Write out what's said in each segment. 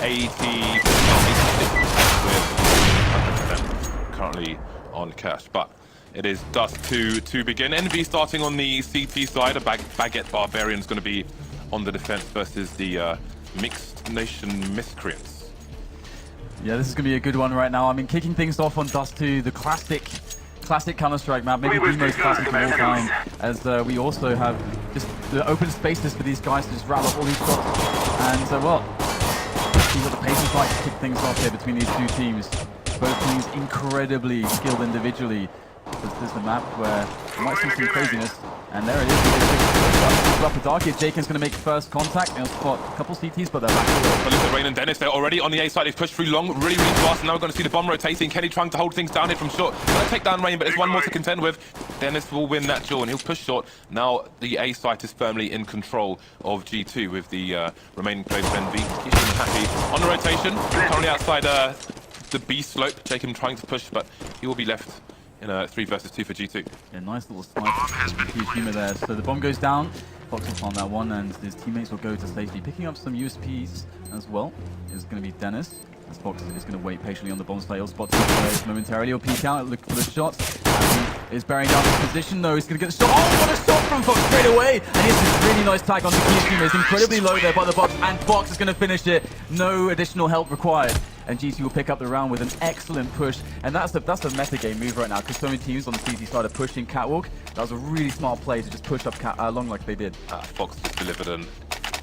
80, 86% with 100% currently on cash. But it is Dust to begin. EnVy starting on the CT side. A Baguette Barbarian is going to be on the defense versus the Mixed Nation Miscreants. Yeah, this is going to be a good one right now. I mean, kicking things off on Dust 2, the classic Counter-Strike map, maybe the most classic of all time, as we also have just the open spaces for these guys to just rattle up all these shots. And well, see what the pace is like to kick things off here between these two teams. Both teams incredibly skilled individually. This is the map where you might see some craziness. And there it is. Up the dark here. Jaken's going to make first contact. They'll spot a couple CTs, but they're back. But look at Rain and Dennis. They're already on the A side. They've pushed through long, really fast. And now we're going to see the bomb rotating. Kenny trying to hold things down here from short. Going to take down Rain, but there's one more to contend with. Dennis will win that duel, and he'll push short. Now the A site is firmly in control of G2 with the remaining players of EnVy. He's happy on the rotation. Currently outside the B slope. Jaken trying to push, but he will be left in a 3 versus 2 for G2. Yeah, nice little snipe. Huge humor there. So the bomb goes down. Fox will farm that one, and his teammates will go to safety. Picking up some USPs as well is going to be Dennis. As Fox is going to wait patiently on the bomb site. He'll spot some players momentarily. He'll peek out, look for the shots. He is bearing down his position though. He's going to get the shot. Oh, what a shot from Fox straight away! And he has this really nice tag onto Kiyashima. He's incredibly low there by the box, and Fox is going to finish it. No additional help required. And G2 will pick up the round with an excellent push. And that's the meta game move right now, because so many teams on the CT side are pushing Catwalk. That was a really smart play to just push up along like they did. Fox just delivered an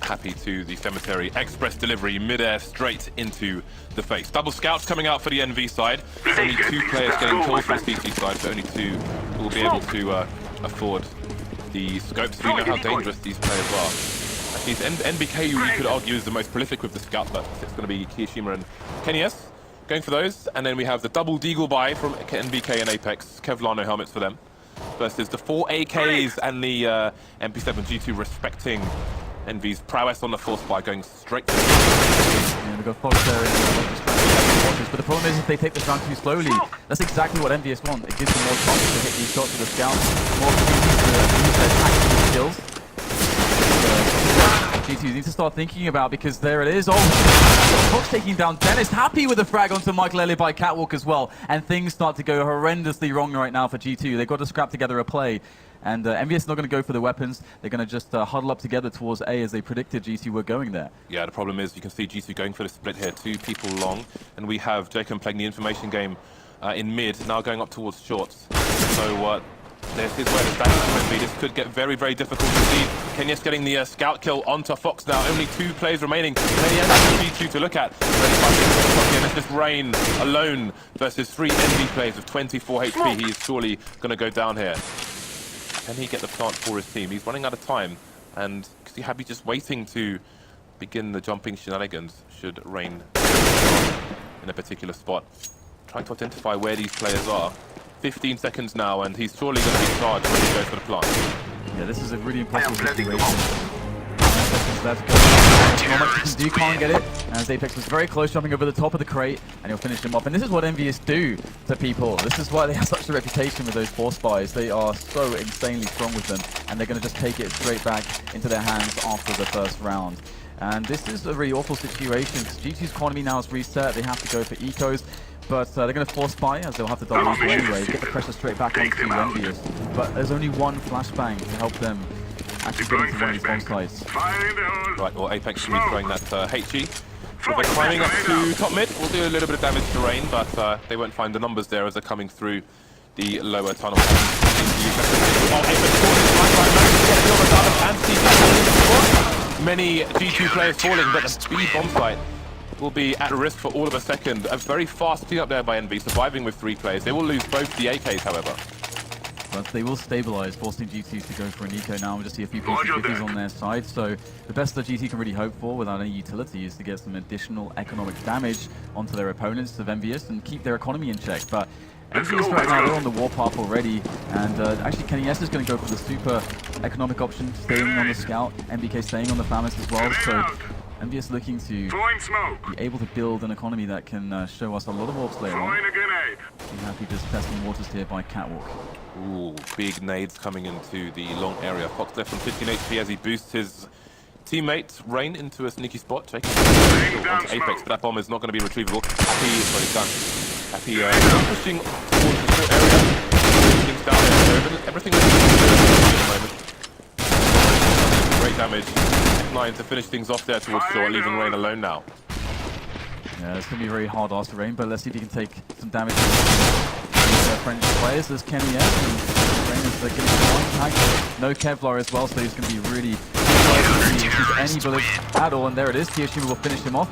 happy to the cemetery express delivery midair straight into the face. Double scouts coming out for the EnVy side. Only 2 players getting kills for the CT side, but only 2 will be able to afford the scopes. We know how dangerous these players are. Actually, it's NBK who you could argue is the most prolific with the scout, but it's going to be Kiyashima and Kenny S going for those. And then we have the double deagle buy from NBK and Apex. Kevlar, no helmets for them. Versus the 4 AKs and the MP7 G2 respecting EnVy's prowess on the force buy, going straight to the yeah, we've got Fox there. But the problem is if they take this round too slowly, that's exactly what EnVyUs want. It gives them more chances to hit these shots with the scouts, more opportunities to use their tactical skills. G2 need to start thinking about, because there it is. Oh, Fox taking down Dennis. Happy with the frag onto Michael Elliott by Catwalk as well. And things start to go horrendously wrong right now for G2. They've got to scrap together a play. And EnVyUs is not going to go for the weapons. They're going to just huddle up together towards A, as they predicted G2 were going there. Yeah, the problem is you can see G2 going for the split here. 2 people long. And we have Jaken playing the information game in mid, now going up towards shorts. So this is where the standings will be. This could get very difficult to see. Kenyas getting the scout kill onto Fox now. Only 2 players remaining. Many G2 to look at. And it's just Rain alone versus 3 EnVy players with 24 HP. He is surely going to go down here. Can he get the plant for his team? He's running out of time. And is he happy just waiting to begin the jumping shenanigans should Rain in a particular spot? Trying to identify where these players are. 15 seconds now, and he's surely going to be charged when he goes for the plant. Yeah, this is a really impossible situation. 9 seconds left. Not much you can do, can't get it. As Apex was very close, jumping over the top of the crate, and he'll finish him off. And this is what EnVyUs do to people. This is why they have such a reputation with those force buys. They are so insanely strong with them, and they're going to just take it straight back into their hands after the first round. And this is a really awful situation, because G2's economy now is reset. They have to go for ecos. But they're going to force buy, as they'll have to double up anyway, get the pressure straight back onto EnVyUs. But there's only one flashbang to help them actually get into one of these bomb sites. Right, well, Apex will be throwing that HE. So they're climbing up to top mid. We'll do a little bit of damage to Rain, but they won't find the numbers there as they're coming through the lower tunnel. Many G2 players falling, but the speed bomb site will be at risk for all of a second. A very fast clean-up there by EnVy, surviving with 3 players. They will lose both the AKs, however. But they will stabilize, forcing G2 to go for an eco now and just see a few 50-50s on their side. So the best that GT can really hope for without any utility is to get some additional economic damage onto their opponents of EnVyUs and keep their economy in check. But EnVyUs right now, they're on the warpath already, and actually Kenny S is going to go for the super economic option, staying on the scout, MBK staying on the Famis as well. So EnVyUs looking to be able to build an economy that can show us a lot of orbs later on. Be happy just testing waters here by Catwalk. Ooh, big nades coming into the long area. Fox left on 15 HP as he boosts his teammate Rain into a sneaky spot. Taking onto Apex, but that bomb is not going to be retrievable. Happy, sorry, done. Happy pushing towards the short area. Things down there. Everything is at the moment. Great damage. F9 to finish things off there towards short, leaving Rain alone now. Yeah, it's going to be very hard after Rain, but let's see if he can take some damage from French players. There's Kenny S, and Rain is getting one tag. No Kevlar as well, so he's going to be really any bullets at all, and there it is. Kiyoshima will finish him off.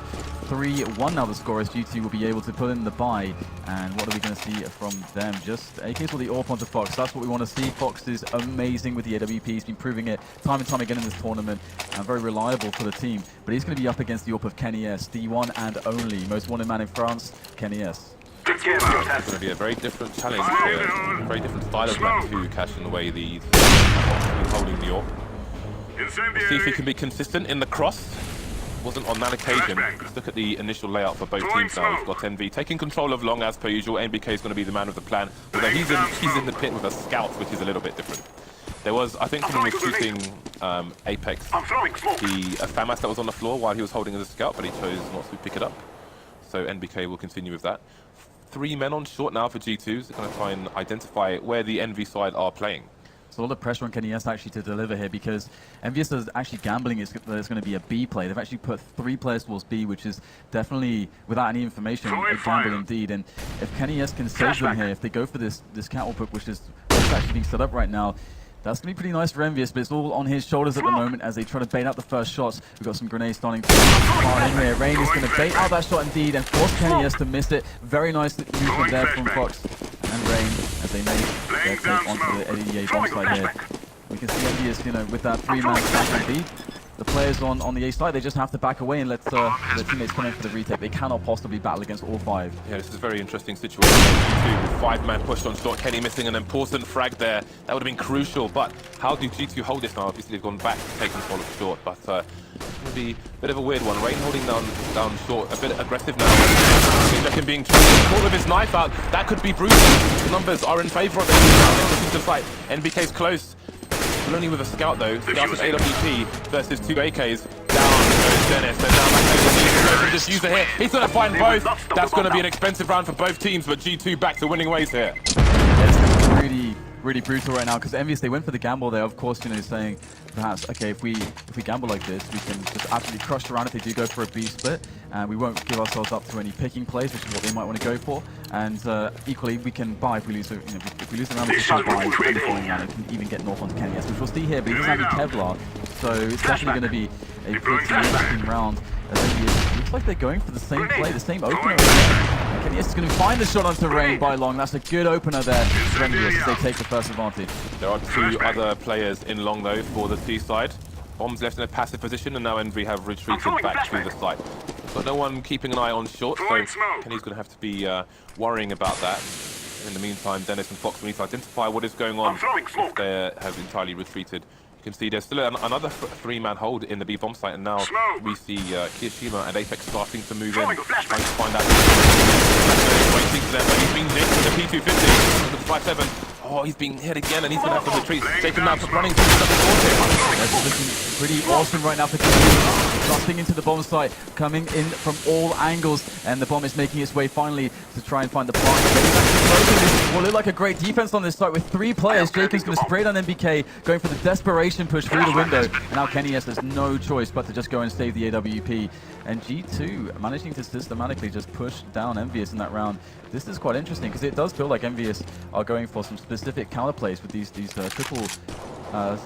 3-1 now the score, as G2 will be able to put in the buy. And what are we going to see from them? Just AKs or the AWP onto Fox. That's what we want to see. Fox is amazing with the AWP. He's been proving it time and time again in this tournament, and very reliable for the team. But he's going to be up against the AWP of Kenny S, the one and only most wanted man in France, Kenny S. It's going to be a very different challenge here, a very different style of map to Cash in the way these holding the AWP. We'll see if he can be consistent in the cross. Wasn't on that occasion. Let's look at the initial layout for both teams now. We've got EnVy taking control of long as per usual. NBK is going to be the man of the plan, although he's in the pit with a scout, which is a little bit different. There was, I think, someone was shooting Apex, the FAMAS that was on the floor while he was holding as a scout, but he chose not to pick it up. So NBK will continue with that. 3 men on short now for G2s. They're going to try and identify where the EnVy side are playing. So a lot of pressure on Kenny S actually to deliver here, because EnVyUs is actually gambling there's going to be a B play. They've actually put 3 players towards B, which is definitely, without any information, a gamble indeed. And if Kenny S can save them here, if they go for this catwalk hook, which is what's actually being set up right now, that's going to be pretty nice for EnVyUs, but it's all on his shoulders at the moment as they try to bait out the first shots. We've got some grenades starting to fire in here. Rain is going to bait out that shot indeed and force Kenny S to miss it. Very nice movement there from Fox and Rain as they make their take onto the ADA bomb side here. We can see EnVyUs, you know, with that 3-man stack lead. The players on the A side, they just have to back away and let their teammates come in for the retake. They cannot possibly battle against all 5. Yeah, this is a very interesting situation. 5-man pushed on short, Kenny missing an important frag there. That would have been crucial, but how do G2 hold this now? Obviously, they've gone back to take control of short, but it's going to be a bit of a weird one. Rain holding down short, a bit aggressive now. Seems like him being caught with his knife out. That could be brutal. The numbers are in favor of it. They're looking to fight. NBK's close. Only with a scout though. Scout with AWP versus 2 AKs. Down goes Dennis. They're down back to the diffuser here. He's going to find both. That's going to be an expensive round for both teams, but G2 back to winning ways here. It's really brutal right now, because EnVyUs, they went for the gamble there. Of course, you know, saying perhaps, okay, if we gamble like this, we can just absolutely crush the round if they do go for a B split, and we won't give ourselves up to any picking plays, which is what they might want to go for. And equally, we can buy if we lose. If we lose the round, we can buy in the following round. We can even get north onto Kenny S, which we'll see here. But he doesn't have any Kevlar, so it's definitely going to be a pretty interesting round. It looks like they're going for the same play, the same opener. Kenny S is going to find the shot onto Rain by long. That's a good opener there for EnVyUs as they take the first advantage. There are 2 other players in long though for the C side. Bombs left in a passive position, and now EnVy have retreated back to the site. But no one keeping an eye on short, so Kenny's going to have to be worrying about that. In the meantime, Dennis and Fox will need to identify what is going on if they have entirely retreated. You can see there's still another 3-man hold in the B bomb site, and now we see Kiyoshima and Apex starting to move in, trying to find out. Waiting for them, but he's being nicked with the P250 with the 5-7. Oh, he's being hit again, and he's going to have to retreat. Jacob now running through the support. That's looking pretty awesome right now for Kiyoshima. Busting into the bomb site, coming in from all angles, and the bomb is making its way finally to try and find the plant. This will look like a great defense on this site with 3 players. Jacob's going to spray it on NBK, going for the desperation push through the window. And now Kenny S has no choice but to just go and save the AWP. And G2 managing to systematically just push down EnVyUs in that round. This is quite interesting, because it does feel like EnVyUs are going for some specific counterplays with these triple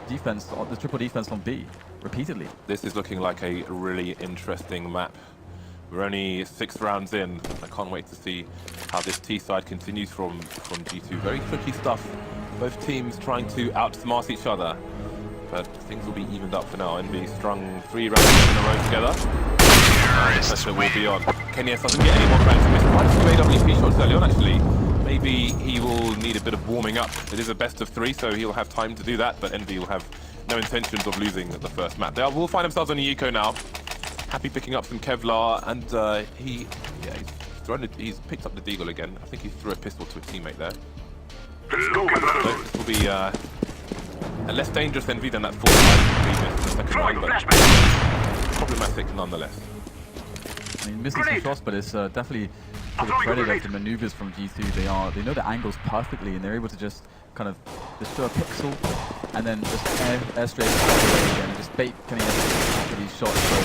defense, the triple defense on B repeatedly. This is looking like a really interesting map. We're only 6 rounds in. I can't wait to see how this T side continues from G2. Very tricky stuff. Both teams trying to outsmart each other, but things will be evened up for now. EnVy strung 3 rounds in a row together. And the pressure will be on. Kenny S doesn't get any more frags from this. Quite a few AWP shots early on, actually. Maybe he will need a bit of warming up. It is a best of 3, so he'll have time to do that, but EnVy will have no intentions of losing the first map. They will find themselves on a eco now. Happy picking up some Kevlar, and he's picked up the deagle again. I think he threw a pistol to a teammate there. So this will be and less dangerous Envy than that 4-5 previous in the second round, but problematic nonetheless. I mean, missing some shots, but it's definitely to the credit of the maneuvers from G2. They know the angles perfectly, and they're able to just kind of just show a pixel and then just air straight again and just bait Kenny after these shots. So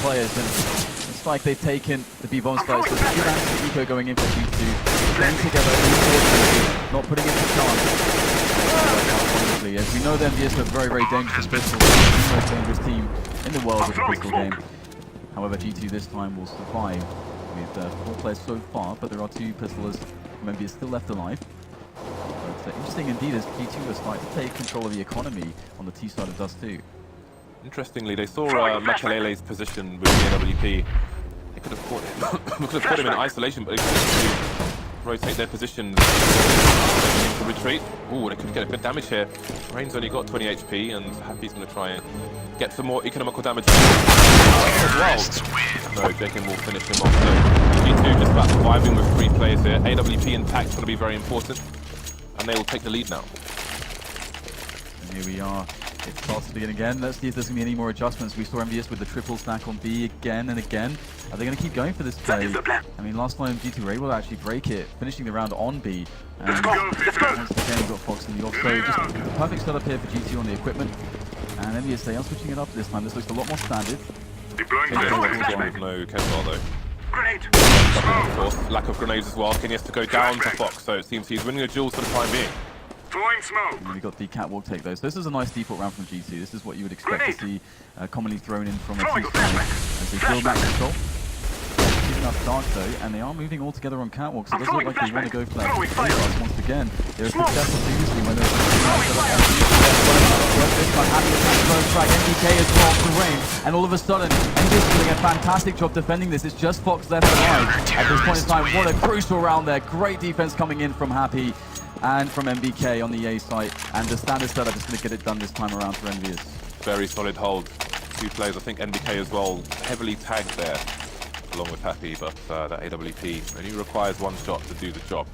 players, and it's like they've taken the B-bomb sites. So the two Eco going in for G2, playing together, not putting it to chance. As we know, the EnVyUs are a very, very dangerous pistol, the most dangerous team in the world with the pistol game. However, G2 this time will survive with 4 players so far, but there are 2 pistolers from EnVyUs still left alive. But interesting indeed as G2 are starting to take control of the economy on the T side of Dust 2. Interestingly, they saw Makalele's position with the AWP. They could have caught him in isolation, but they couldn't rotate their positions to retreat. Ooh, they could get a good damage here. Rain's only got 20 HP, and Happy's going to try and get some more economical damage as well. No, Jacob will finish him off. So G2 just about surviving with 3 players here. AWP intact is going to be very important, and they will take the lead now. And here we are. It starts to begin again. Let's see if there's going to be any more adjustments. We saw EnVyUs with the triple stack on B again and again. Are they going to keep going for this play? I mean, last time G2 were able to actually break it, finishing the round on B. And once again, we've got Fox in the off. So just a perfect setup here for G2 on the equipment. And EnVyUs, they are switching it up this time. This looks a lot more standard. No Kevlar though. Grenade. Of course, lack of grenades as well. Kenny has to go down to Fox, so it seems he's winning the duels for the time being. And we got the catwalk take though. So this is a nice default round from G2. This is what you would expect to see commonly thrown in from a T side as they build back control. Keeping up dark though, and they are moving all together on catwalk, so it doesn't look like they want to go for that. Once again, they're successful previously when they're this time Happy attacks first strike, NBK as well to Rain, and all of a sudden, EnVyUs doing a fantastic job defending this. It's just Fox left alive at this point in time. What a crucial round there. Great defense coming in from Happy and from MBK on the A site, and the standard setup is going to get it done this time around for EnVyUs. Very solid hold. 2 players, I think NBK as well, heavily tagged there, along with Happy, but that AWP only requires 1 shot to do the job.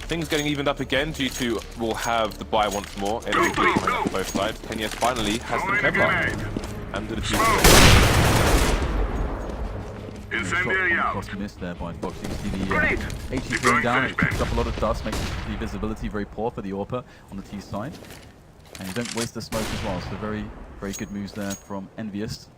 Things getting evened up again. G2 will have the buy once more. AWP coming up both sides. Kenya finally has some Kevlar. And the G2. Shot missed there by Fox. You can see the HE going down. It picks up a lot of dust, makes the visibility very poor for the AWPer on the T side. And you don't waste the smoke as well. So very, very good moves there from EnVyUs.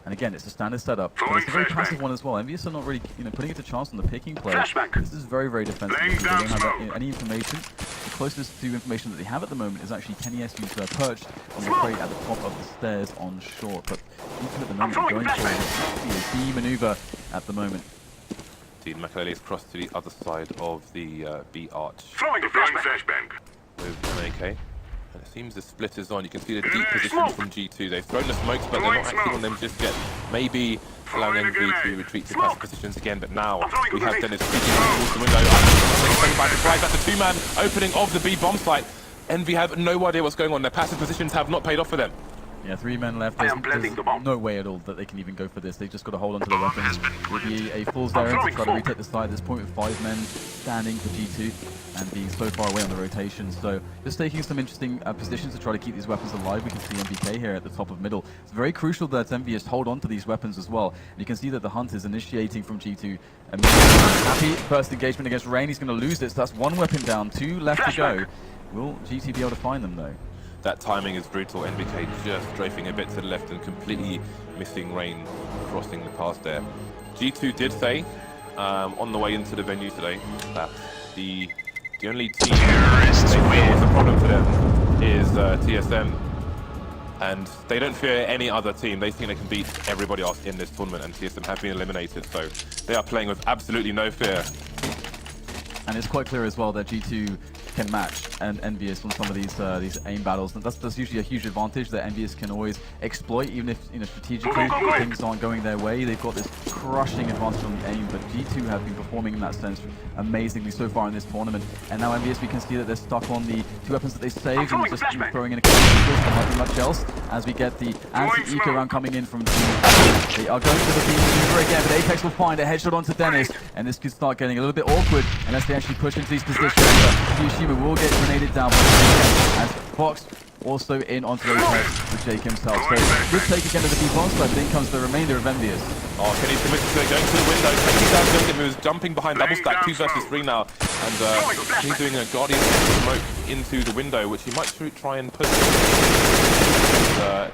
And again, it's a standard setup, but it's a very passive one as well. EnVyUs are not really, putting it to chance on the picking play. This is very, very defensive. They don't have any information. The closest to information that they have at the moment is actually Kenny SU's perched on the crate at the top of the stairs on short. But even at the moment, going for a B maneuver at the moment. Indeed, Makalele is crossed to the other side of the B arch. Throwing a flashbang with an AK. And it seems the split is on. You can see the deep position from G2. They've thrown the smokes, but they're not acting on them just yet. Maybe allowing Envy to retreat to passive positions again, but now we have Dennis peeking towards the window. Taken by surprise. That's a 2-man opening of the B bomb site. Envy have no idea what's going on. Their passive positions have not paid off for them. Yeah, 3 men left. There's no way at all that they can even go for this. They've just got to hold on to their weapons. It will be a full Zaren to try to retake the side at this point with 5 men standing for G2 and being so far away on the rotation. So just taking some interesting positions to try to keep these weapons alive. We can see MBK here at the top of middle. It's very crucial that EnVyUs hold on to these weapons as well. And you can see that the hunt is initiating from G2. Happy first engagement against Rain. He's going to lose this. That's 1 weapon down, 2 left to go. Will G2 be able to find them though? That timing is brutal. NBK just strafing a bit to the left and completely missing Rain crossing the path there. G2 did say on the way into the venue today that the only team they feel was a problem for them is TSM. And they don't fear any other team. They think they can beat everybody else in this tournament, and TSM have been eliminated. So they are playing with absolutely no fear. And it's quite clear as well that G2 can match and EnVyUs on some of these aim battles. And that's usually a huge advantage that EnVyUs can always exploit, even if strategically things aren't going their way. They've got this crushing advantage on the aim, but G2 have been performing in that sense amazingly so far in this tournament. And now EnVyUs, we can see that they're stuck on the 2 weapons that they saved and just throwing in a couple of eagles, but nothing much else. As we get the anti-eco round coming in from G2. They are going for the B maneuver again, but Apex will find a headshot onto Dennis, and this could start getting a little bit awkward unless they actually push into these positions. But Kyoshima will get grenaded down as Fox also in onto the apex with Jake himself. So good take again to the B-bomb side, then comes the remainder of EnVyUs. Oh, Kenny's committed to it, going to the window. Kenny's down Joking, who's jumping behind double stack, 2 versus 3 now. And he's doing a Guardian smoke into the window, which he might try and push.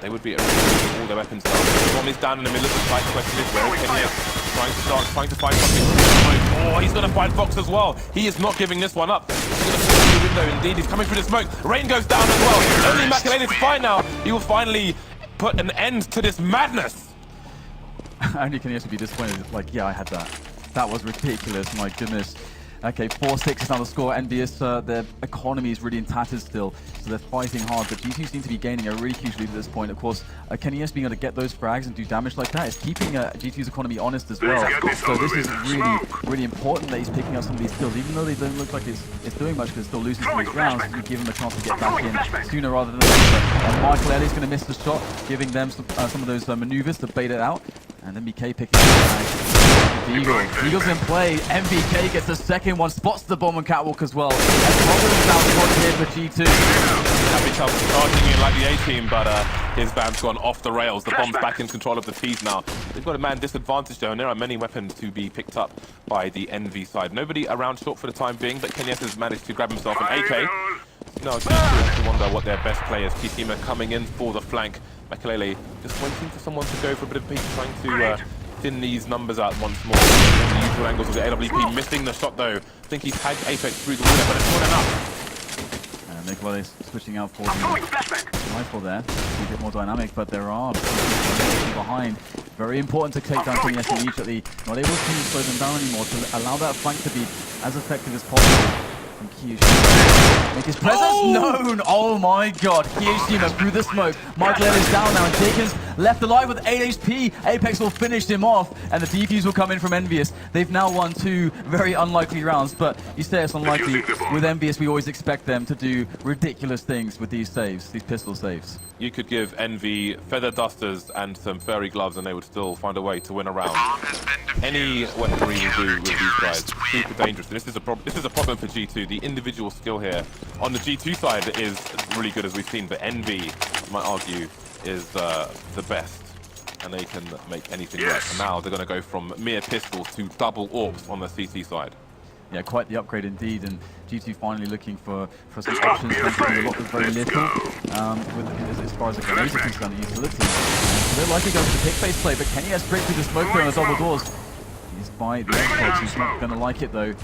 They would be with all their weapons down. Bomb is down in the middle of the fight. The question is, where is Kenny? Trying to find something. Oh, he's going to find Fox as well. He is not giving this one up. He's going to push through the window, indeed. He's coming through the smoke. Rain goes down as well. Only Makalele to find now. He will finally put an end to this madness. Only can he also be disappointed. Like, yeah, I had that. That was ridiculous. My goodness. Okay, 4-6 is now the score. EnVyUs, their economy is really in tatters still, so they're fighting hard, but G2 seem to be gaining a really huge lead at this point. Of course, Kenny being able to get those frags and do damage like that is keeping G2's economy honest as well. So this is really, really important that he's picking up some of these kills, even though they don't look like it's doing much because it's still losing some of these rounds. You give him a chance to get back in sooner rather than later. And Michael Ellie's going to miss the shot, giving them some of those maneuvers to bait it out. And MBK picking up the Eagle. Eagle's in play. MBK gets the second one, spots the bomb on Catwalk as well. And problems now spotted here for G2. Happy Chubb starting in like the A-team, but his van's gone off the rails. The bomb's back in control of the T's now. They've got a man disadvantage though, and there are many weapons to be picked up by the EnVy side. Nobody around short for the time being, but Kenyes has managed to grab himself an AK. No, G2 has to wonder what their best players. Kyoshima coming in for the flank. Makalele just waiting for someone to go for a bit of peace, trying to thin these numbers out once more. The usual angles of the AWP, missing the shot though. I think he's tagged Apex through the window, but it's not enough. And Makalele switching out for the rifle there. A bit more dynamic, but there are behind. Very important to take down Kenyes immediately. Not able to slow them down anymore, to allow that flank to be as effective as possible. From Kyoshima. Make his presence known! Oh my god, Kyoshima through the smoke. Michael is down now, and Jenkins left alive with 8 HP. Apex will finish him off, and the defuse will come in from EnVyUs. They've now won 2 very unlikely rounds, but you say it's unlikely. With EnVyUs, we always expect them to do ridiculous things with these saves, these pistol saves. You could give EnVy feather dusters and some furry gloves, and they would still find a way to win a round. Any weaponry will do with these guys. Super dangerous. And this is a problem for G2. The individual skill here on the G2 side is really good, as we've seen, but EnVy, I might argue, is the best, and they can make anything work. And now they're going to go from mere pistols to double AWPs on the CT side. Yeah, quite the upgrade indeed, and G2 finally looking for some options, a lot with very little, as far as the grenades are concerned, the utility. So they're likely going to the pick-based play, but Kenny has straight through the smoke there on the double doors. He's by the Xbox, he's not going to like it though.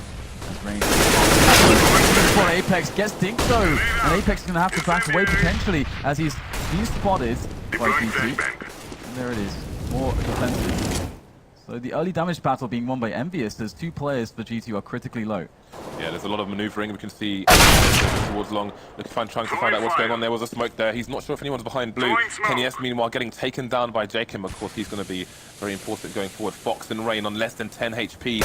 For Apex gets dinked though, and Apex is going to have to back away potentially as he's been spotted by G2. And there it is, more defensive. So the early damage battle being won by EnVyUs, there's 2 players for G2 are critically low. Yeah, there's a lot of maneuvering. We can see towards long, trying to find out what's going on. There was a smoke there. He's not sure if anyone's behind blue. Kenyes, meanwhile, getting taken down by Jacob. Of course, he's going to be very important going forward. Fox and Rain on less than 10 HP.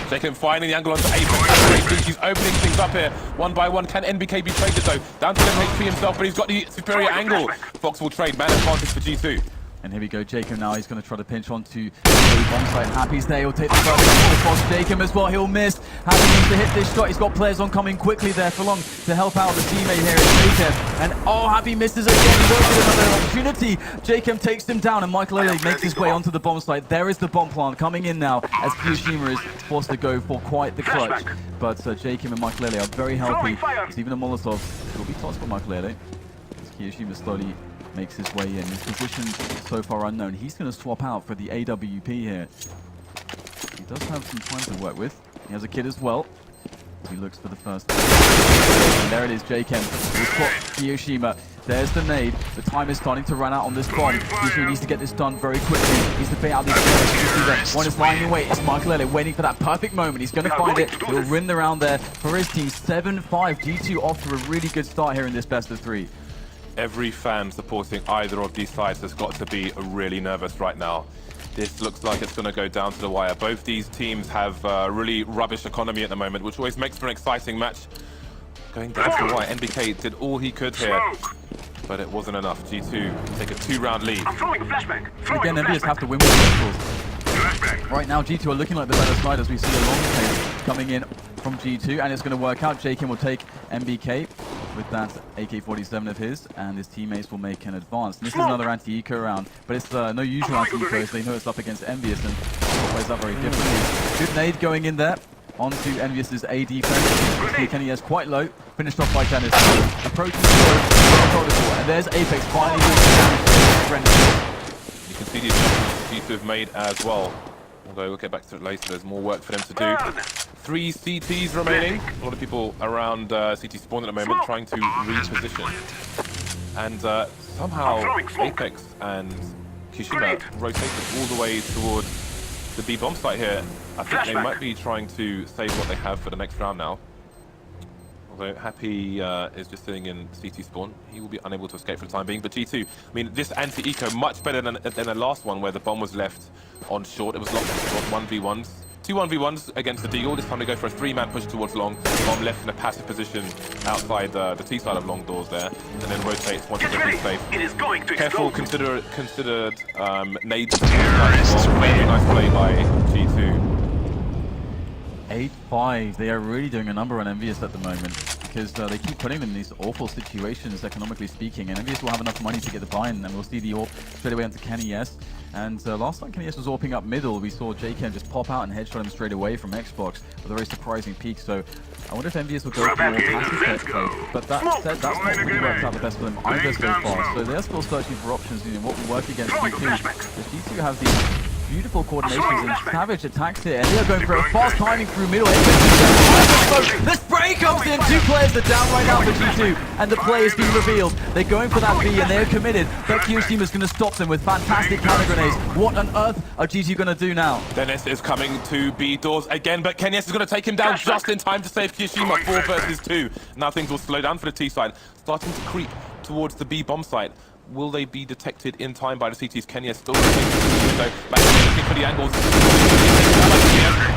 Jacob finding the angle onto Apex. He's opening things up here, one by one. Can NBK be traded though? Down to 11 HP himself, but he's got the superior angle. Fox will trade. Man advantage for G2. And here we go, Jacob now, he's going to try to pinch onto the bomb site. Happy's there, he'll take the first shot across Jacob as well, he'll miss. Happy needs to hit this shot, he's got players oncoming quickly there for long to help out the teammate here at Jacob. And oh, Happy misses again, he won't get another opportunity. Jacob takes him down and Michael Ele makes his way onto the bomb site. There is the bomb plant coming in now as Kyoshima is forced to go for quite the clutch. But Jacob and Michael Ele are very healthy. There's even a Molotov, it will be tossed by Michael Ele. As Kyoshima slowly makes his way in. His position so far unknown. He's going to swap out for the AWP here. He does have some time to work with. He has a kid as well. He looks for the first. And there it is, Jacob. He'll spot Kyoshima. There's the nade. The time is starting to run out on this bomb. Kyoshima needs to get this done very quickly. He needs to bait out these players. One is lying in wait. It's Michael Ele waiting for that perfect moment. He's going to find it. He'll win the round there for his team. 7-5. G2 off to a really good start here in this best of 3. Every fan supporting either of these sides has got to be really nervous right now. This looks like it's going to go down to the wire. Both these teams have really rubbish economy at the moment, which always makes for an exciting match. Going down to the wire. NBK did all he could here, but it wasn't enough. G2 take a 2-round lead. Again, EnVyUs have to win with pistols. Right now, G2 are looking like the better side as we see a long pace. coming in from G2, and it's going to work out. Jaken will take MBK with that AK-47 of his, and his teammates will make an advance. And this is another anti-eco round, but it's no usual anti-eco, so they know it's up against EnVyUs, and it plays up very differently. Good nade going in there onto EnVyUs' A defense. Kenny is quite low, finished off by Dennis. Approaching the throw, and there's Apex finally doing some damage. You can see the adjustments G2 have made as well. Although we'll get back to it later, there's more work for them to do. 3 CTs remaining. A lot of people around CT spawn at the moment trying to reposition. And somehow Apex and Kishima rotated all the way towards the B bomb site here. I think they might be trying to save what they have for the next round now. Although Happy is just sitting in CT spawn. He will be unable to escape for the time being. But G2, I mean, this anti-eco much better than the last one where the bomb was left on short. It was locked on 1v1s. 2 1v1s against the Deagle. This time they go for a 3-man push towards long. Bomb left in a passive position outside the T side of long doors there. And then rotates once it's safe. It is going to Careful, considered nades. Very nice play by G2. 8-5. They are really doing a number on EnVyUs at the moment because they keep putting them in these awful situations, economically speaking. And EnVyUs will have enough money to get the buy-in, and we'll see the AWP straight away onto Kenny S. And last time Kenny S was AWPing up middle, we saw JKM just pop out and headshot him straight away from Xbox with a very surprising peak. So I wonder if EnVyUs will go for more passive play. But that said, that's not really worked out the best for them either so far. So they're still searching for options, you know, what will work against G2. Because G2 have these beautiful coordinations and savage attacks here, and they are going for a fast timing through middle. The spray comes in, 2 players are down right now for G2, and the play is being revealed. They're going for that B, and they're committed, but Kiyoshima's going to stop them with fantastic counter grenades. What on earth are G2 going to do now? Dennis is coming to B doors again, but Kenyes is going to take him down just in time to save Kiyoshima. 4 versus 2. Now things will slow down for the T side, starting to creep towards the B bomb site. Will they be detected in time by the CTs? Kenya still looking for the angles.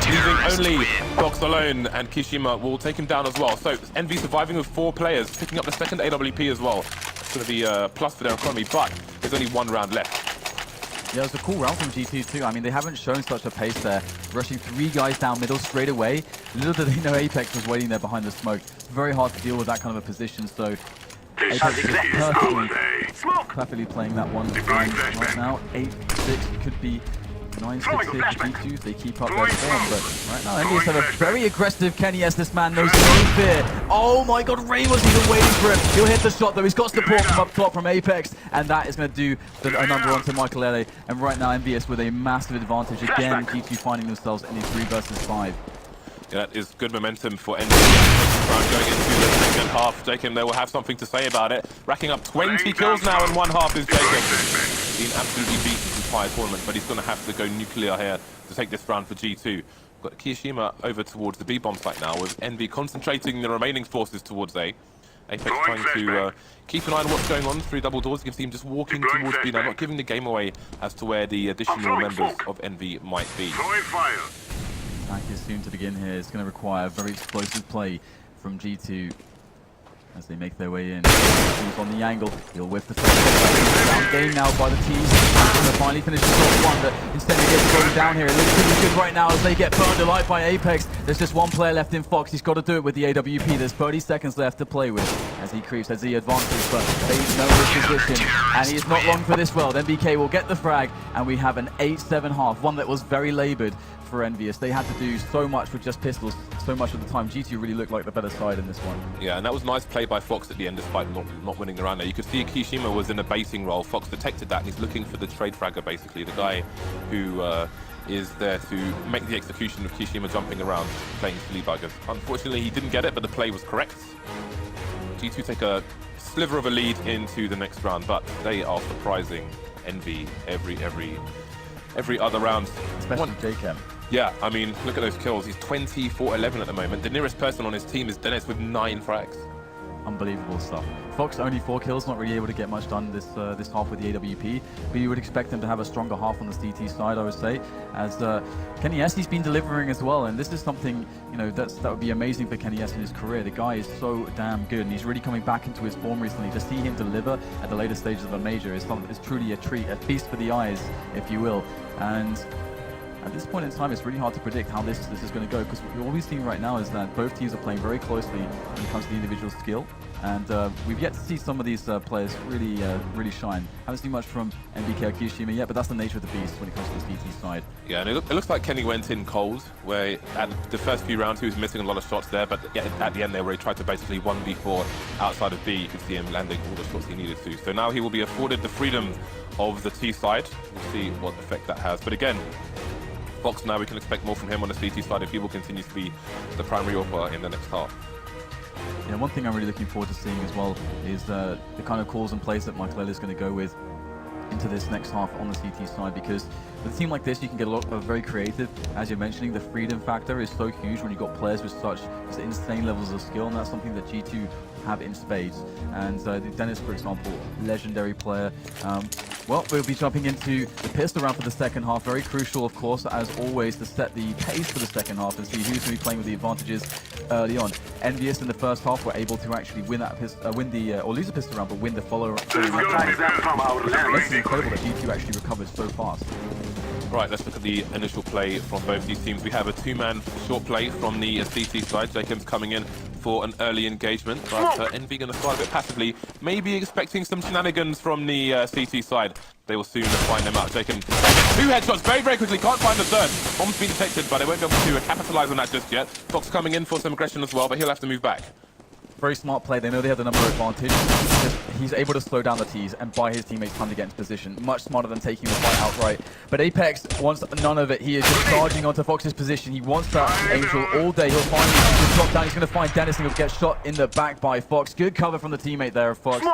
Leaving only Box alone, and Kishima will take him down as well. So EnVy surviving with 4 players, picking up the second AWP as well. It's going to be a plus for their economy, but there's only 1 round left. Yeah, it was a cool round from G2 too. I mean, they haven't shown such a pace there. Rushing 3 guys down middle straight away. Little did they know Apex was waiting there behind the smoke. It's very hard to deal with that kind of a position, so Apex is perfectly playing that one right now. 8-6 could be 9-6 here for G2 if they keep up their form, but right now EnVyUs have a very aggressive Kenny S. This man knows no fear. Oh my god, Ray was even waiting for him. He'll hit the shot though. He's got support from up top from Apex, and that is going to do a number onto Michael Ele. And right now EnVyUs with a massive advantage again. G2 finding themselves in a 3 versus 5. Yeah, that is good momentum for EnVyUs. Going into the second half, Jacob, they will have something to say about it. Racking up 20 kills now in 1 half is Jacob. Been absolutely beaten this entire tournament, but he's going to have to go nuclear here to take this round for G2. Got Kiyoshima over towards the B bomb site now, with EnVy concentrating the remaining forces towards A. Apex trying to keep an eye on what's going on through double doors. You can see him just walking towards B now, not giving the game away as to where the additional members of EnVy might be. Attack is soon to begin here. It's going to require a very explosive play from G2 as they make their way in. He's on the angle. He'll whiff the first down game now by the T's. He's going to finally finish the top one, but instead he gets thrown down here. It looks pretty good right now as they get burned alive by Apex. There's just 1 player left in Fox. He's got to do it with the AWP. There's 30 seconds left to play with as he creeps, as he advances, but they know his position, and he is not long for this world. MBK will get the frag, and we have an 8-7 half, one that was very labored for EnVyUs. They had to do so much with just pistols so much of the time. G2 really looked like the better side in this one. Yeah, and that was nice play by Fox at the end despite not winning the round there. You could see Kishima was in a baiting role. Fox detected that and he's looking for the trade fragger, basically, the guy who is there to make the execution of Kishima jumping around playing silly buggers. Unfortunately he didn't get it, but the play was correct. G2 take a sliver of a lead into the next round, but they are surprising EnVy every other round. Especially JKM. Yeah, I mean, look at those kills. He's 24-11 at the moment. The nearest person on his team is Dennis with 9 frags. Unbelievable stuff. Fox only 4 kills, not really able to get much done this half with the AWP, but you would expect them to have a stronger half on the CT side, I would say, as Kenny S, he's been delivering as well, and this is something, you know, that would be amazing for Kenny S in his career. The guy is so damn good, and he's really coming back into his form recently. To see him deliver at the later stages of a major is truly a treat, a feast for the eyes, if you will. And at this point in time, it's really hard to predict how this is going to go, because what we've seen right now is that both teams are playing very closely when it comes to the individual skill. And we've yet to see some of these players really shine. Haven't seen much from NBK or Kyoshima yet, but that's the nature of the beast when it comes to the CT side. Yeah, and it looks like Kenny went in cold, where at the first few rounds he was missing a lot of shots there, but at the end there where he tried to basically 1v4 outside of B, you could see him landing all the shots he needed to. So now he will be afforded the freedom of the T side. We'll see what effect that has. But again, Fox now, we can expect more from him on the CT side if he will continue to be the primary offer in the next half. Yeah, one thing I'm really looking forward to seeing as well is the kind of calls and plays that Michael is going to go with into this next half on the CT side, because with a team like this you can get a lot of very creative. As you're mentioning, the freedom factor is so huge when you've got players with such insane levels of skill, and that's something that G2 have in spades. And Dennis, for example, legendary player. Well, we'll be jumping into the pistol round for the second half. Very crucial, of course, as always, to set the pace for the second half and see who's going to be playing with the advantages early on. EnVyUs in the first half were able to actually win that or lose the pistol round, but win the follow-up. It's incredible that G2 actually recovered so fast. Right, let's look at the initial play from both these teams. We have a two-man short play from the CT side. Jacob's coming in for an early engagement, but EnVy going to start a bit passively, maybe expecting some shenanigans from the CT side. They will soon find them out. Jacob, two headshots very, very quickly, can't find the third. Bomb's been detected, but they won't be able to capitalize on that just yet. Fox coming in for some aggression as well, but he'll have to move back. Very smart play. They know they have the number advantage. He's able to slow down the T's and buy his teammates time to get into position. Much smarter than taking the fight outright. But Apex wants none of it. He is just charging onto Fox's position. He wants that Angel all day. He'll find the drop down. He's going to find Dennis and he'll get shot in the back by Fox. Good cover from the teammate there of Fox.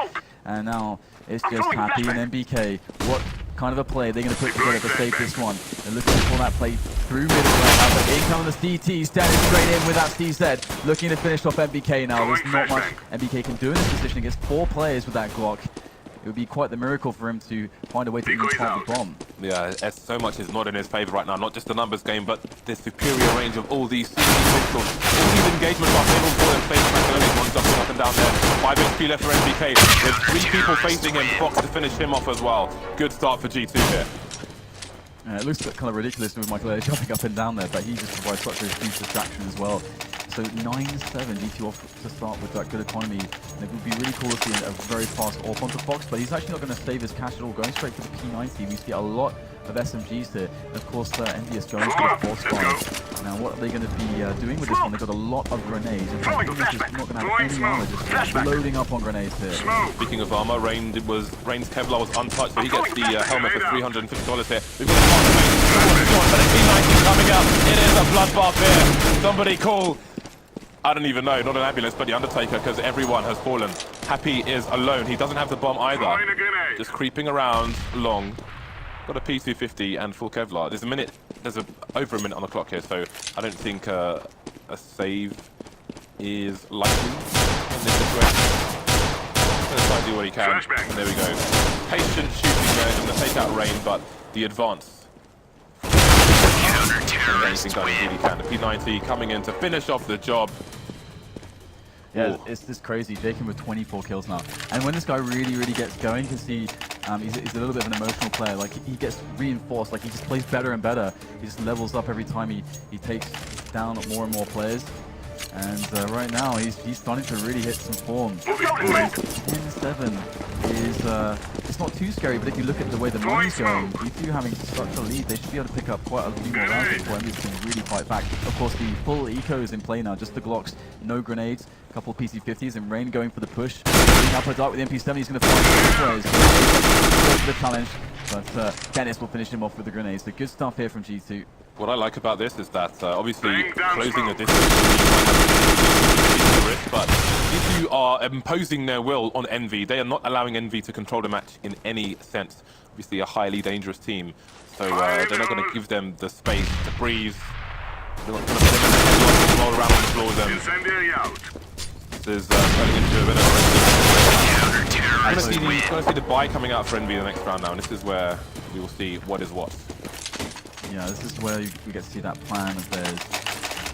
And now it's just Happy and NBK. What kind of a play they're going to put together to save this one? They're looking for that play through middle right now, but in come the CT, standing straight in with that CZ, looking to finish off NBK now. There's not much NBK can do in this position against 4 players with that Glock. It would be quite the miracle for him to find a way to even plant the bomb. Yeah, so much is not in his favor right now. Not just the numbers game, but the superior range of all these CT pistols. All these engagements are able for them. One jumping up and down there. 5 HP left for NBK. There's 3 people facing him. Fox to finish him off as well. Good start for G2 here. It looks kind of ridiculous with Michael jumping up and down there, but he just provides such a huge distraction as well. So 9-7, G2 off to start with that good economy. And it would be really cool to see a very fast off onto Fox, but he's actually not going to save his cash at all, going straight for the P90. We see a lot of SMGs here. And of course, EnVyUs going for the force fire. Now, what are they going to be doing with this one? They've got a lot of grenades. In fact, EnVyUs is not going to have any armor, just loading up on grenades here. Speaking of armor, Rain's Kevlar was untouched, so he gets the helmet for $350 here. We've got a but a P90 coming out. It is a bloodbath here. Somebody call, I don't even know, not an ambulance, but the Undertaker, because everyone has fallen. Happy is alone. He doesn't have the bomb either. Just creeping around long. Got a P250 and full Kevlar. There's over a minute on the clock here, so I don't think a save is likely in this situation. Let's try to do what he can. And there we go. Patient shooting there, going to take out Rain, but the advance. Anything done he really can. The P90 coming in to finish off the job. Yeah, it's just crazy. Jacob with 24 kills now. And when this guy really gets going, you can see he's a little bit of an emotional player. Like, he gets reinforced. Like, he just plays better and better. He just levels up every time he takes down more and more players. And right now, he's starting to really hit some form. 10-7 is it's not too scary, but if you look at the way the money's going, G2 having such a lead, they should be able to pick up quite a few more rounds before EnVyUs can really fight back. Of course, the full eco is in play now, just the Glocks, no grenades, a couple of PC-50s, and Rain going for the push. Up a dart with the MP7, he's going to find the players. Go for the challenge, but Dennis will finish him off with the grenades. So good stuff here from G2. What I like about this is that obviously closing the distance, but G2 are imposing their will on EnVy. They are not allowing EnVy to control the match in any sense. Obviously a highly dangerous team, so they're not going to give them the space to breathe. They're not going to put them in the headlock and roll around on the floor them. This is turning into a bit of a... I'm going to see the buy coming out for EnVy the next round now, and this is where we will see what is what. Yeah, this is where we get to see that plan of theirs.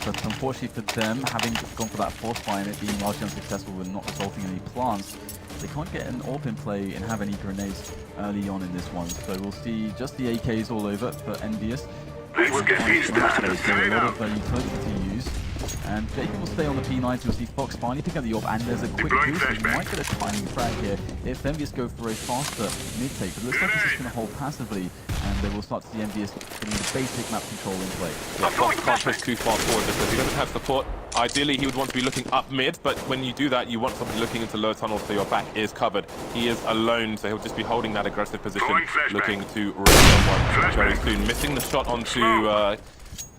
But unfortunately for them, having gone for that force fire and it being largely unsuccessful with not resulting in any plants, they can't get an AWP in play and have any grenades early on in this one. So we'll see just the AKs all over for EnVyUs. They will get these done. So a lot of utility to use. And Jacob will stay on the P90. We'll see Fox finally pick up the AWP, and there's a quick boost. So we might get a timing frag here if EnVyUs go for a faster mid-take. But it looks like he's just going to hold passively, and we'll start to see EnVyUs getting the basic map control in play. Yeah, Fox can't push too far forward because he doesn't have support. Ideally, he would want to be looking up mid, but when you do that, you want somebody looking into low tunnel so your back is covered. He is alone, so he'll just be holding that aggressive position, looking to rush someone very soon. Missing the shot onto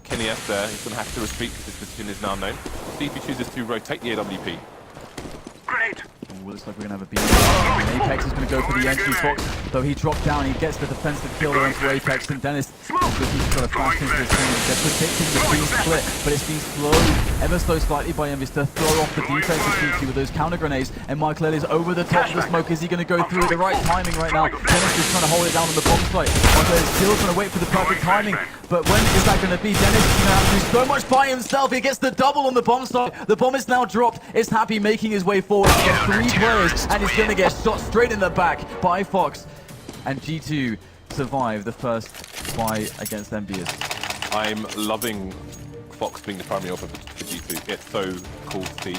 Kenny S there. He's going to have to retreat because his position is now known. See if he chooses to rotate the AWP. Great. Ooh, looks like we're going to have a beat. And Apex is going to go for the entry. Fox, though he dropped down, he gets the defensive kill there onto Apex, and Dennis is looking to try to flash into his team. They're predicting the team split, but it's being slowed ever so slightly by EnVyUs to throw off the defensive CT with those counter grenades, and Michael is over the top of the smoke. Is he going to go through at the right timing right now? Dennis is trying to hold it down on the bomb site. Michael is still trying to wait for the perfect timing, but when is that going to be? Dennis is going to have to do so much by himself. He gets the double on the bomb site. The bomb is now dropped. It's Happy making his way forward against 3 players, and he's going to get shot straight in the back by Fox. And G2 survive the first fight against EnVyUs. I'm loving Fox being the primary offer for G2. It's so cool to see.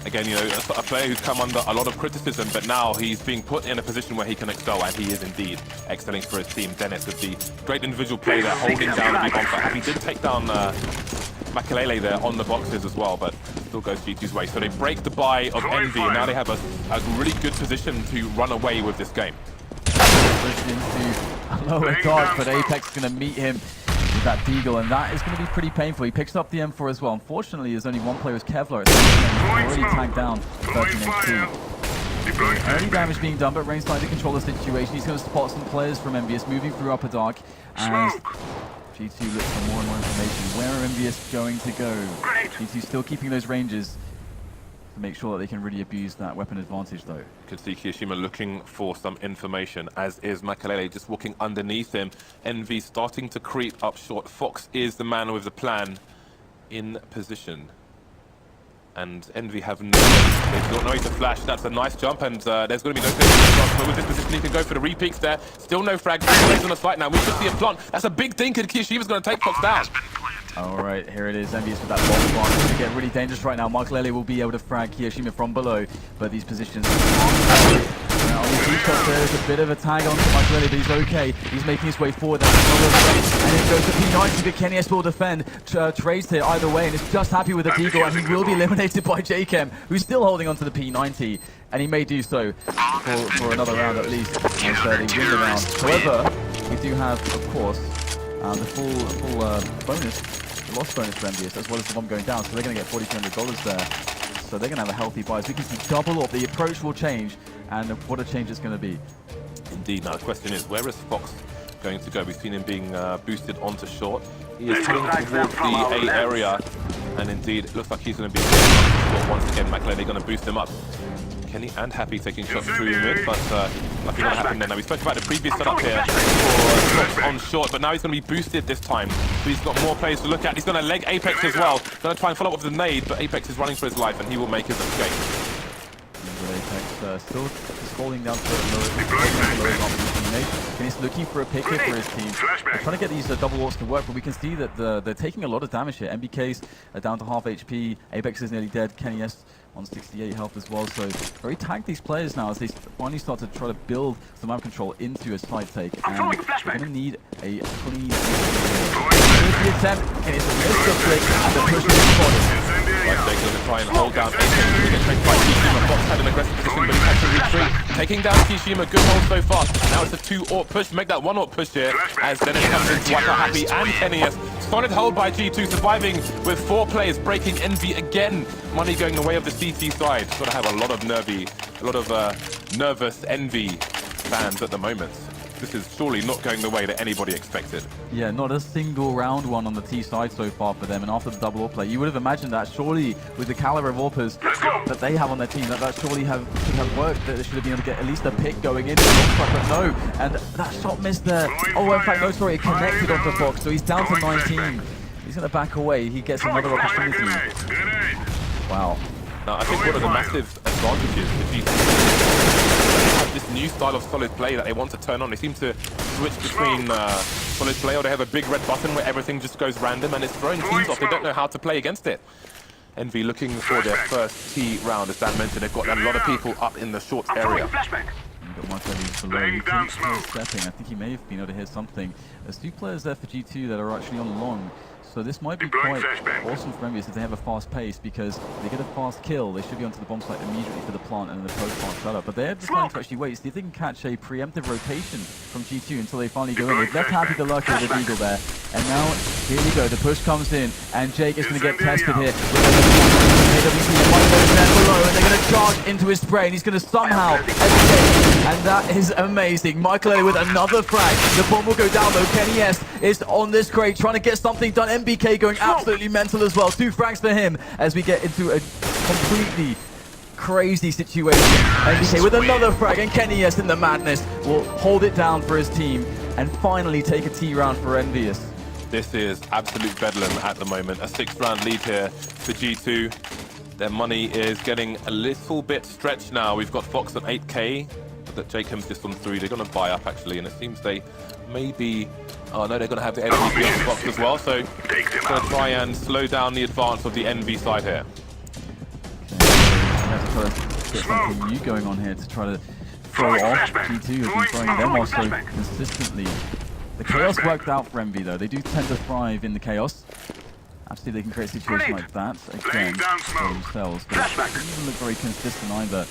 Again, you know, a player who's come under a lot of criticism, but now he's being put in a position where he can excel, and he is indeed excelling for his team. Dennis with the great individual play there, holding down the bomb site. He did take down Makalele there on the boxes as well, but still goes G2's way. So they break the buy of Envy, and now they have a really good position to run away with this game. Into a lower dark, but Apex is going to meet him with that Deagle, and that is going to be pretty painful. He picks up the M4 as well. Unfortunately, there's only one player with Kevlar. He's already tagged down 13 HP. Early damage being done, but Rain's starting to control the situation. He's going to spot some players from EnVyUs moving through upper dark, as G2 looks for more and more information. Where are EnVyUs going to go? G2 still keeping those ranges to make sure that they can really abuse that weapon advantage, though. Could see Kiyoshima looking for some information, as is Makalele just walking underneath him. Envy starting to creep up short. Fox is the man with the plan in position. And Envy have no, they've got no way to flash. That's a nice jump, and there's going to be no place to jump. But with this position, he can go for the re-peaks there. Still no frag. He's on the site now. We should see a plant. That's a big dink, and Kiyoshima's going to take Fox down. Alright, here it is. EnVyUs with that bomb plant. It's going to get really dangerous right now. Mark Lele will be able to frag Kiyoshima from below, but these positions now, there's a bit of a tag on Mark Lele, but he's okay. He's making his way forward. And it goes to P90, but Kenny S will defend. Trades here either way, and it's just Happy with a Deagle, and he will be eliminated by JChem, who's still holding onto the P90, and he may do so for another round at least, as they win the round. However, we do have, of course, the full bonus, the loss bonus for EnVyUs, as well as the bomb going down, so they're going to get $4,200 there. So they're going to have a healthy buy. So we can see double up. The approach will change, and what a change it's going to be. Indeed. Now the question is, where is Fox going to go? We've seen him being boosted onto short. He is heading towards the A area, and indeed, it looks like he's going to be once again. Makalele going to boost him up. Kenny and Happy taking shots through mid, but nothing going to happen there. Now we spoke about the previous setup here for Fox on short, but now he's going to be boosted this time. So he's got more players to look at. He's going to leg Apex as well. Going to try and follow up with the nade, but Apex is running for his life, and he will make his escape. Apex still just holding down to and he's looking for a pick here for his team. They're trying to get these double ults to work, but we can see that they're taking a lot of damage here. MBK's down to half HP. Apex is nearly dead. Kenny S on 68 health as well. So very tagged these players now as they finally start to try to build some map control into a side take. And we're going to need a clean. Here's the attempt, and it's a risk of flick, and the push is spotted. Right, they're going to try and hold down Apex. He's get tricked by Kiyoshiima. Fox had an aggressive position, but he had to retreat. Taking down Kiyoshiima, good hold so far. Now it's a 2-AWP push, make that 1-AWP push here, as Dennis comes in to wipe out Happy and Kenny S. Solid hold by G2, surviving with 4 players, breaking Envy again. Money going the way of the CT side. Got to have a lot of nervous Envy fans at the moment. This is surely not going the way that anybody expected. Yeah, not a single round one on the T side so far for them, and after the double AWP play, you would have imagined that surely with the caliber of AWPers that they have on their team, that surely should have worked, that they should have been able to get at least a pick going into the box, but no, and that shot missed there. Oh, in fact, no, sorry, it connected onto Fox, so he's down to 19. He's going to back away, he gets another opportunity. Wow. Now, I think one of the massive advantages for G2 have this new style of solid play that they want to turn on. They seem to switch between solid play, or they have a big red button where everything just goes random and it's throwing teams off. They don't know how to play against it. EnVy looking for their first T round, as Dan mentioned. They've got a lot of people up in the short area. You've got Michael who's below. He couldn't see stepping. I think he may have been able to hear something. There's 2 players there for G2 that are actually on long. So this might be quite awesome for EnVyUs if they have a fast pace, because they get a fast kill, they should be onto the bomb site immediately for the plant and then the post-plant setup. But they're deciding to actually wait, see if they can catch a preemptive rotation from G2 until they finally go in. They've left Happy the Lucky with Eagle there. And now, here we go, the push comes in, and Jake is going to get tested here. Below, and they're going to charge into his spray, and he's going to somehow escape. And that is amazing. Michael Ellie with another frag. The bomb will go down though. Kenny S is on this crate trying to get something done. MBK going absolutely mental as well. 2 frags for him as we get into a completely crazy situation. MBK with another frag, and Kenny S in the madness will hold it down for his team and finally take a T round for EnVyUs. This is absolute bedlam at the moment. A 6th round lead here for G2. Their money is getting a little bit stretched now. We've got Fox at 8k, but Jacob's just on 3. They're going to buy up actually, and it seems they may be... Oh no, they're going to have the AWP on Fox as well, so going to try and slow down the advance of the EnVy side here. Have to try to get something new going on here to try to throw off G2 has been throwing them off so consistently. The chaos worked out for EnVy though. They do tend to thrive in the chaos. Absolutely, they can create a situation like that again for themselves, but it doesn't look very consistent either.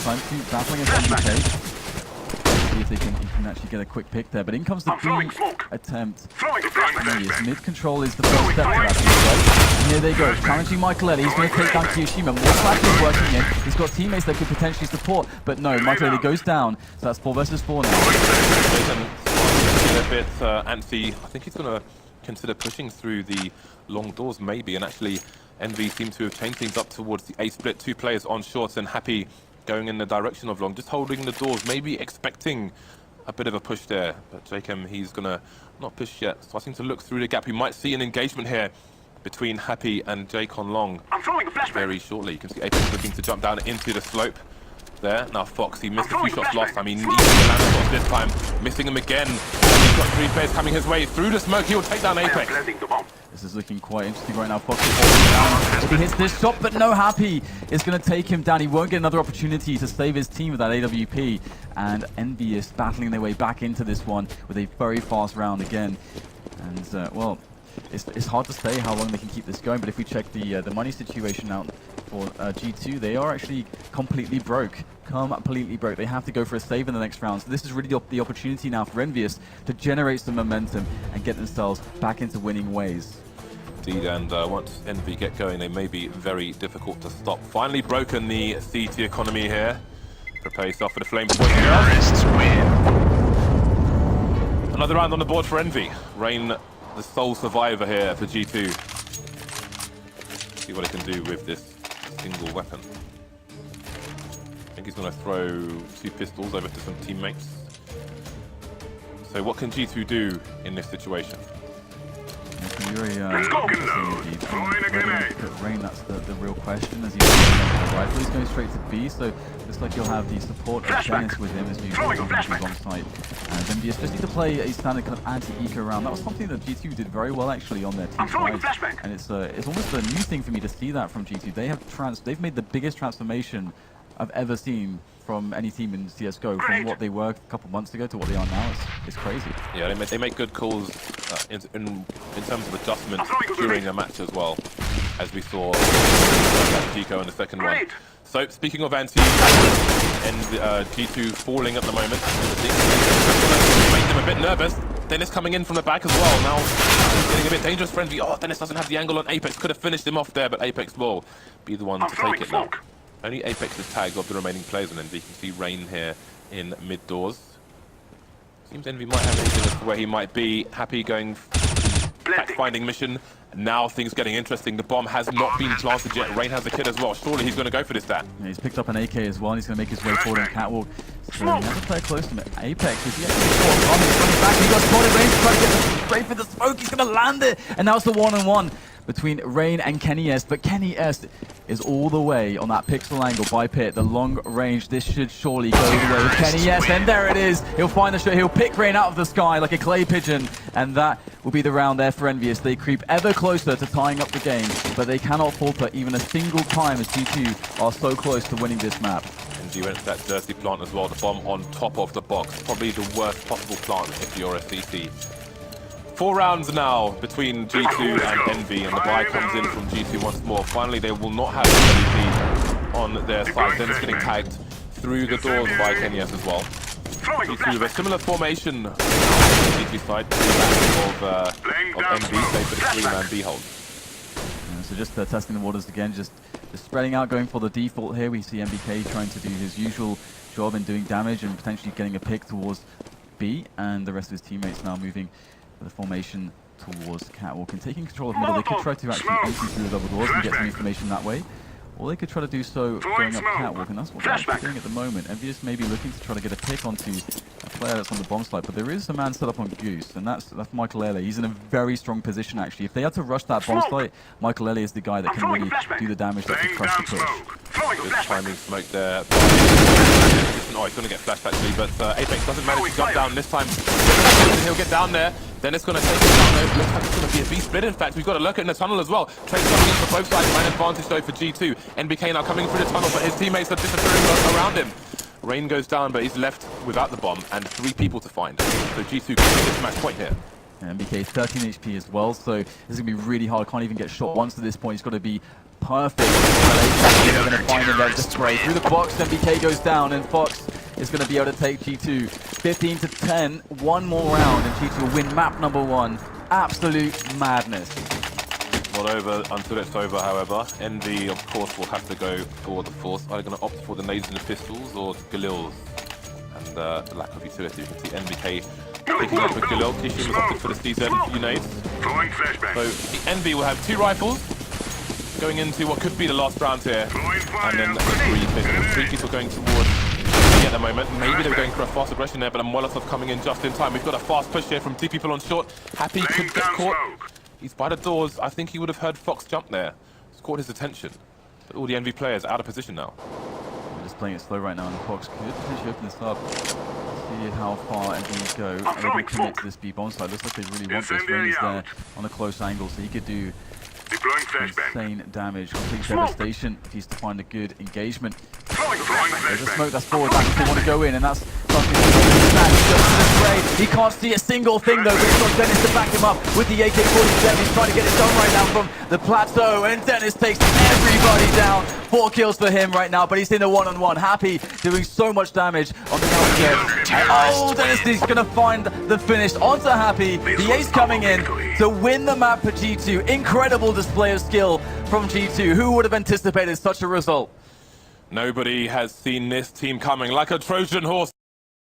Trying to battling against MBK. See if they can actually get a quick pick there, but in comes the B attempt. Mid-control is the first step for that. And here they go, challenging Michael Ellie. He's going to take down Kiyoshima. More flashes working in. He's got teammates that could potentially support, but no, Michael Ellie goes down. So that's 4 versus 4 now. A bit antsy. I think he's going to consider pushing through the long doors maybe, and actually EnVy seem to have changed things up towards the A split. 2 players on shorts and Happy going in the direction of long, just holding the doors, maybe expecting a bit of a push there. But Jacob, he's gonna not push yet, starting to look through the gap. We might see an engagement here between Happy and Jake on long very shortly. You can see Apex looking to jump down into the slope there. Now Fox, he missed a few shots last time. He needs to land shots this time, missing them again. He's got 3 players coming his way through the smoke. He'll take down Apex. This is looking quite interesting right now. Fox is holding down. If he hits this shot, but no, Happy is going to take him down. He won't get another opportunity to save his team with that AWP. And EnVyUs battling their way back into this one with a very fast round again. And, well, it's hard to say how long they can keep this going, but if we check the money situation out for G2, they are actually completely broke. Completely broke. They have to go for a save in the next round. So this is really the opportunity now for EnVyUs to generate some momentum and get themselves back into winning ways. Indeed, and once EnVy get going, they may be very difficult to stop. Finally broken the CT economy here. Prepare yourself for the flame point. Another round on the board for EnVy. Rain, the sole survivor here for G2. See what he can do with this single weapon. I think he's going to throw 2 pistols over to some teammates. So what can G2 do in this situation? Rain, that's the real question. As he's rifle, he's going straight to B, so looks like you'll have the support of Dennis with him as you go on site. And then just need to play a standard kind of anti-eco round. That was something that G2 did very well actually on their team side. And it's almost a new thing for me to see that from G2. They've made the biggest transformation I've ever seen from any team in CSGO, from what they were a couple months ago to what they are now. It's crazy. Yeah, they make good calls in terms of adjustments during a match as well, as we saw Chico in the second one. So, speaking of anti and G2 falling at the moment, make them a bit nervous. Dennis coming in from the back as well. Now it's getting a bit dangerous for EnVy. Oh, Dennis doesn't have the angle on Apex. Could have finished him off there, but Apex will be the one to take it now. Only Apex is tagged of the remaining players on EnVy. You can see Rain here in mid doors. Seems EnVy might have anything as to where he might be. Happy going fact-finding mission. Now things getting interesting. The bomb has not been planted yet. Rain has a kid as well. Surely he's going to go for this, Dan. Yeah, he's picked up an AK as well. And he's going to make his way forward on Catwalk. So he has to play close to him. Apex is yet to he's running back. He got spotted. Rain's trying to get straight for the smoke. He's going to land it. And now it's the 1-on-1. between Rain and Kenny S, but Kenny S is all the way on that pixel angle by Pit, the long range. This should surely go the way of Kenny S, and there it is. He'll find the shot, he'll pick Rain out of the sky like a clay pigeon, and that will be the round there for EnVyUs. They creep ever closer to tying up the game, but they cannot falter even a single time as G2 are so close to winning this map. EnVy went to that dirty plant as well, the bomb on top of the box. Probably the worst possible plant if you're a CT. 4 rounds now between G2 and EnVy, and the buy comes in from G2 once more. Finally, they will not have MVP on their side. Then it's getting tagged through the doors by Kenyas as well. G2 with a similar formation on the G2 side to that of EnVy, save for the 3-man B hold. So just testing the waters again, just spreading out, going for the default here. We see MBK trying to do his usual job in doing damage and potentially getting a pick towards B, and the rest of his teammates now moving the formation towards Catwalk and taking control of middle. They could try to actually enter through the double doors and get some information that way, or they could try to do so going up Catwalk, and that's what they're doing at the moment. EnVyUs may be looking to try to get a pick onto a player that's on the bomb site, but there is a man set up on Goose, and that's Michael Ele. He's in a very strong position actually. If they had to rush that bomb site, Michael Ele is the guy that can really do the damage that could crush the push. Good timing smoke there. Oh, he's going to get flashed actually, but Apex doesn't manage to jump down this time. He'll get down there. Then it's going to take it down there. Looks like it's going to be a B split, in fact. We've got to look in the tunnel as well. Trace coming in for both sides. An advantage though for G2. NBK now coming through the tunnel, but his teammates are disappearing around him. Rain goes down, but he's left without the bomb and 3 people to find. So G2 can get this match point here. And MBK is 13 HP as well, so this is going to be really hard. Can't even get shot once at this point. He's got to be perfect. They're going to find him there with the spray. Through the box, MBK goes down, and Fox is going to be able to take G2 15-10. One more round, and G2 will win map number 1. Absolute madness. Not over until it's over, however. EnVy, of course, will have to go for the force. Are they going to opt for the nades and the pistols or Galils? And the lack of utility. You can see NBK picking up with Galil. Kishin was opted for the CZ nades. So EnVy will have 2 rifles going into what could be the last round here. And then 3 pistols. 3 people going towards at the moment. Maybe they were going for a fast aggression there, but Molotov coming in just in time. We've got a fast push here from 2 people on short. Happy could get caught. He's by the doors. I think he would have heard Fox jump there. It's caught his attention. But all the EnVy players out of position now. We're just playing it slow right now, and Fox could potentially open this up. See how far EnVy go. Are they going to commit to this B bomb side? Looks like they really want this. Rain is there on a close angle, so he could do insane damage, complete devastation if he's to find a good engagement. There's a smoke that's forward back if they want to go in, and that's something that's he can't see a single thing though, but he's got Dennis to back him up with the AK-47. He's trying to get it done right now from the plateau, and Dennis takes everybody down. 4 kills for him right now, but he's in a one-on-one. Happy doing so much damage on the outskirts. Oh, Dennis is going to find the finish onto Happy. The ace coming in to win the map for G2. Incredible display of skill from G2. Who would have anticipated such a result? Nobody has seen this team coming like a Trojan horse.